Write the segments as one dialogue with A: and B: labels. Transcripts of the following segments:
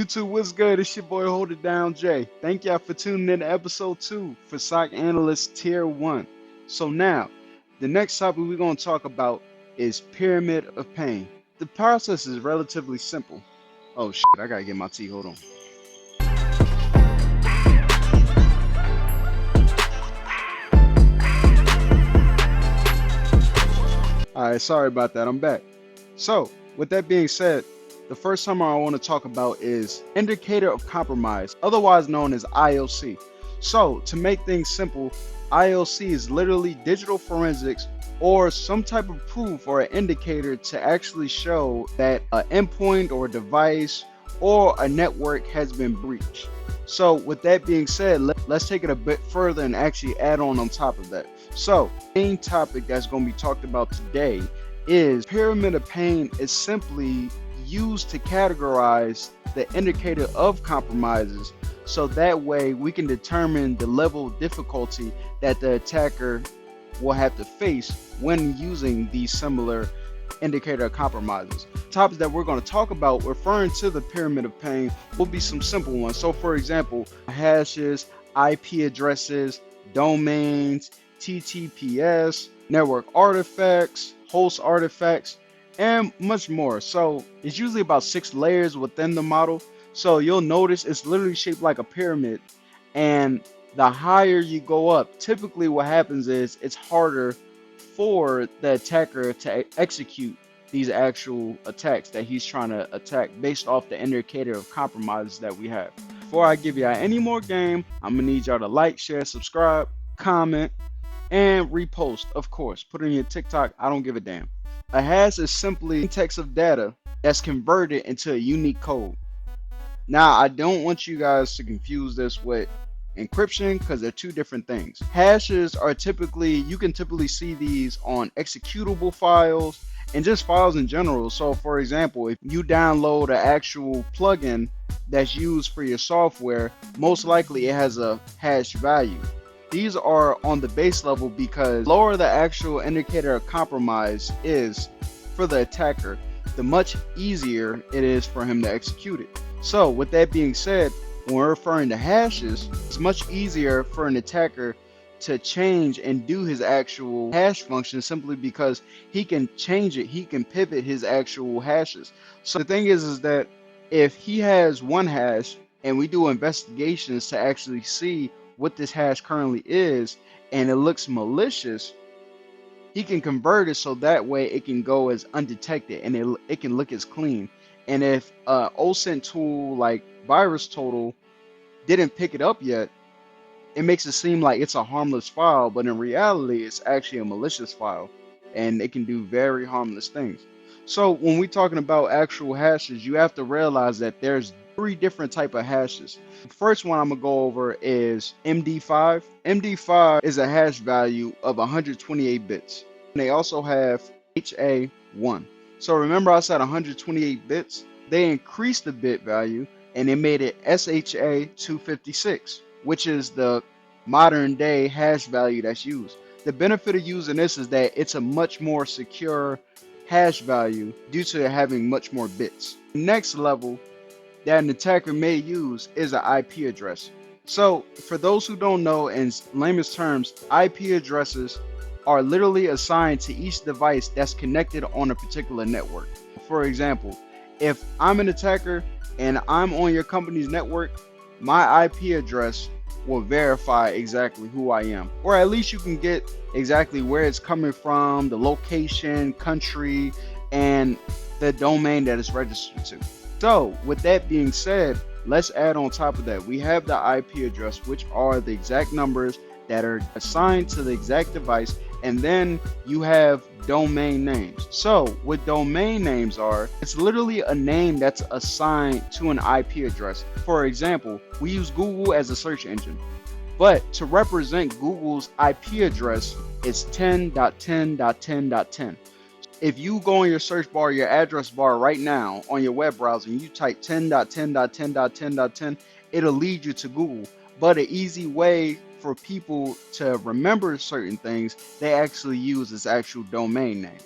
A: YouTube, what's good? It's your boy Hold It Down Jay. Thank y'all for tuning in to episode 2 for SOC Analyst Tier 1. So now, the next topic we're going to talk about is Pyramid of Pain. The process is relatively simple. Oh shit, I gotta get my tea, hold on. Alright, sorry about that, I'm back. So, with that being said, the first time I want to talk about is indicator of compromise, otherwise known as IOC. So, to make things simple, IOC is literally digital forensics or some type of proof or an indicator to actually show that an endpoint or device or a network has been breached. So, with that being said, let's take it a bit further and actually add on top of that. So, the main topic that's going to be talked about today is pyramid of pain is simply used to categorize the indicator of compromises, so that way we can determine the level of difficulty that the attacker will have to face when using these similar indicator of compromises. Topics that we're going to talk about referring to the pyramid of pain will be some simple ones. So for example, hashes, IP addresses, domains, TTPs, network artifacts, host artifacts, and much more. So it's usually about 6 layers within the model. So you'll notice it's literally shaped like a pyramid, and the higher you go up, typically what happens is it's harder for the attacker to execute these actual attacks that he's trying to attack based off the indicator of compromises that we have. Before I give y'all any more game, I'm gonna need y'all to like, share, subscribe, comment, and repost. Of course, put it in your TikTok, I don't give a damn. A hash is simply text of data that's converted into a unique code. Now, I don't want you guys to confuse this with encryption because they're two different things. Hashes are typically, you can typically see these on executable files and just files in general. So for example, if you download an actual plugin that's used for your software, most likely it has a hash value. These are on the base level because the lower the actual indicator of compromise is for the attacker, the much easier it is for him to execute it. So with that being said, when we're referring to hashes, it's much easier for an attacker to change and do his actual hash function simply because he can change it, he can pivot his actual hashes. So the thing is that if he has one hash and we do investigations to actually see what this hash currently is and it looks malicious, he can convert it so that way it can go as undetected and it can look as clean. And if OSINT tool like VirusTotal didn't pick it up yet, it makes it seem like it's a harmless file, but in reality it's actually a malicious file and it can do very harmless things. So when we're talking about actual hashes, you have to realize that there's 3 different type of hashes. The first one I'm gonna go over is MD5. MD5 is a hash value of 128 bits. And they also have HA1. So remember I said 128 bits? They increased the bit value and they made it SHA-256, which is the modern day hash value that's used. The benefit of using this is that it's a much more secure hash value due to it having much more bits. Next level that an attacker may use is an IP address. So for those who don't know, in layman's terms, IP addresses are literally assigned to each device that's connected on a particular network. For example, if I'm an attacker and I'm on your company's network, my IP address will verify exactly who I am, or at least you can get exactly where it's coming from, the location, country, and the domain that it's registered to. So with that being said, let's add on top of that, we have the IP address, which are the exact numbers that are assigned to the exact device, and then you have domain names. So what domain names are, it's literally a name that's assigned to an IP address. For example, we use Google as a search engine, but to represent Google's IP address, it's 10.10.10.10. If you go on your search bar, your address bar right now on your web browser, and you type 10.10.10.10.10, it'll lead you to Google. But an easy way for people to remember certain things, they actually use this actual domain name.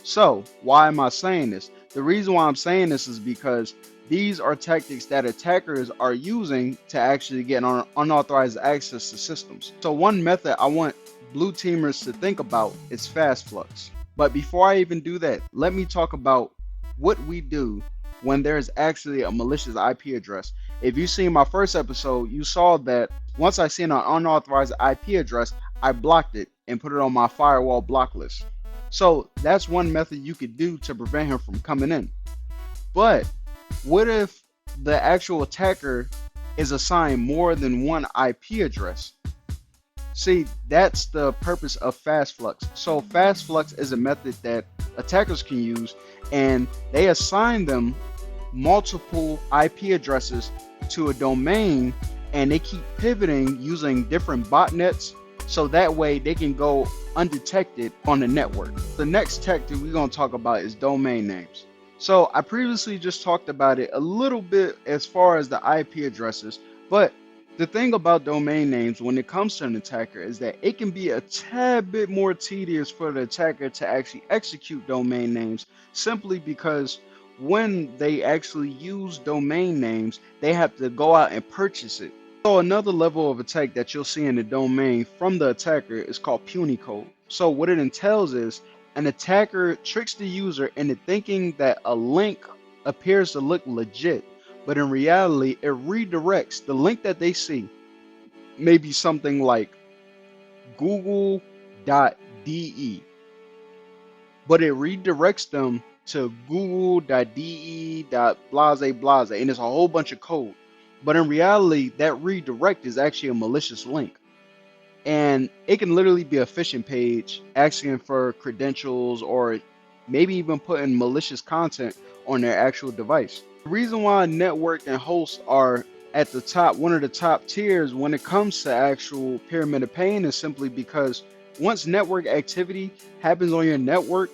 A: So why am I saying this? The reason why I'm saying this is because These are tactics that attackers are using to actually get unauthorized access to systems. So one method I want blue teamers to think about is fast flux. But before I even do that, let me talk about what we do when there's actually a malicious IP address. If you seen my first episode, you saw that once I seen an unauthorized IP address, I blocked it and put it on my firewall block list. So that's one method you could do to prevent him from coming in. But what if the actual attacker is assigned more than one IP address? See, that's the purpose of fast flux. So fast flux is a method that attackers can use, and they assign them multiple IP addresses to a domain, and they keep pivoting using different botnets, so that way they can go undetected on the network. The next tactic we're going to talk about is domain names. So I previously just talked about it a little bit as far as the IP addresses, but the thing about domain names when it comes to an attacker is that it can be a tad bit more tedious for the attacker to actually execute domain names, simply because when they actually use domain names, they have to go out and purchase it. So another level of attack that you'll see in the domain from the attacker is called puny code. So what it entails is an attacker tricks the user into thinking that a link appears to look legit, but in reality, it redirects the link that they see. Maybe something like google.de, but it redirects them to google.de, blase blase, and it's a whole bunch of code. But in reality, that redirect is actually a malicious link. And it can literally be a phishing page asking for credentials, or maybe even putting malicious content on their actual device. The reason why network and host are at the top, one of the top tiers when it comes to actual pyramid of pain, is simply because once network activity happens on your network,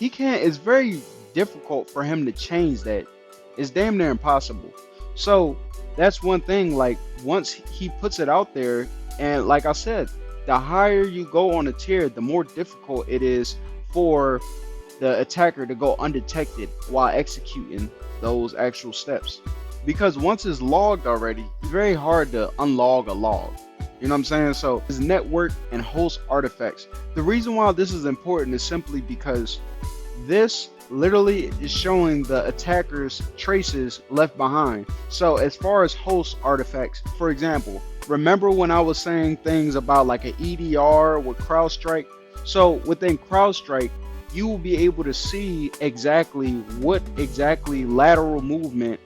A: it's very difficult for him to change that. It's damn near impossible. So that's one thing, like once he puts it out there, and like I said, the higher you go on a tier, the more difficult it is for the attacker to go undetected while executing those actual steps. Because once it's logged already, it's very hard to unlog a log. You know what I'm saying? So it's network and host artifacts. The reason why this is important is simply because this literally is showing the attacker's traces left behind. So as far as host artifacts, for example, remember when I was saying things about like an EDR with CrowdStrike? So within CrowdStrike, you will be able to see exactly what lateral movement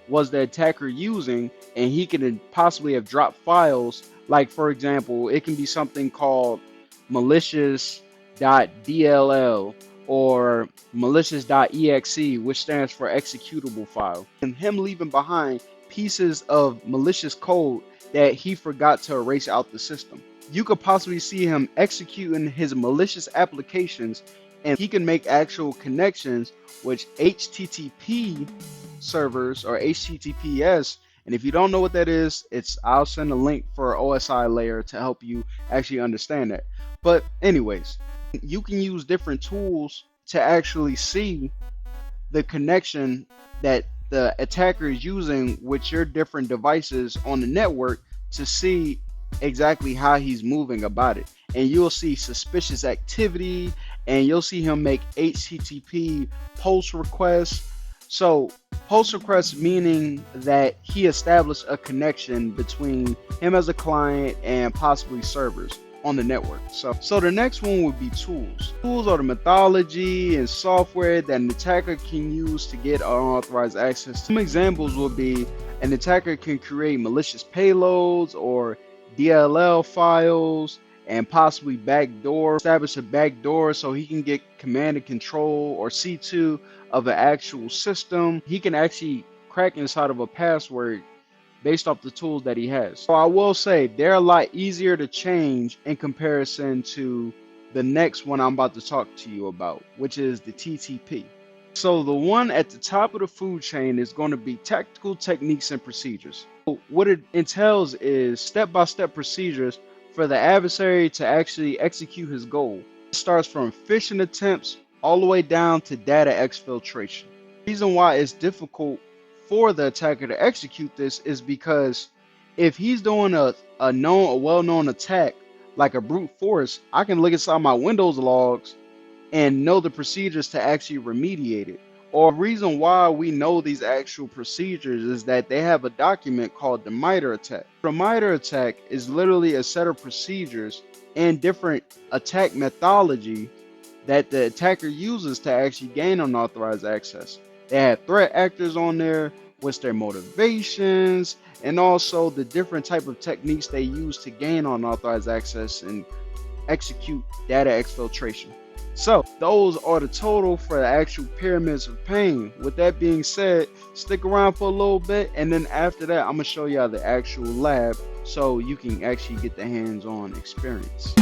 A: was the attacker using, and he can possibly have dropped files. Like for example, it can be something called malicious.dll or malicious.exe, which stands for executable file, and him leaving behind pieces of malicious code that he forgot to erase out the system. You could possibly see him executing his malicious applications, and he can make actual connections with HTTP servers or HTTPS. And if you don't know what that is, I'll send a link for OSI layer to help you actually understand that. But anyways, you can use different tools to actually see the connection that the attacker is using with your different devices on the network to see exactly how he's moving about it. And you'll see suspicious activity, and you'll see him make HTTP post requests. So post requests meaning that he established a connection between him as a client and possibly servers on the network. So the next one would be tools. Tools are the methodology and software that an attacker can use to get unauthorized access. Some examples would be an attacker can create malicious payloads or DLL files, and possibly establish a backdoor so he can get command and control or C2 of an actual system. He can actually crack inside of a password based off the tools that he has. So I will say they're a lot easier to change in comparison to the next one I'm about to talk to you about, which is the TTP. So the one at the top of the food chain is going to be tactical techniques and procedures. So what it entails is step-by-step procedures for the adversary to actually execute his goal. It starts from phishing attempts all the way down to data exfiltration. The reason why it's difficult for the attacker to execute this is because if he's doing a well-known attack like a brute force, I can look inside my Windows logs and know the procedures to actually remediate it. Or reason why we know these actual procedures is that they have a document called the MITRE attack. The MITRE attack is literally a set of procedures and different attack methodology that the attacker uses to actually gain unauthorized access. They have threat actors on there, what's their motivations, and also the different type of techniques they use to gain unauthorized access and execute data exfiltration. So those are the total for the actual pyramids of pain. With that being said, stick around for a little bit, and then after that, I'm gonna show y'all the actual lab so you can actually get the hands-on experience.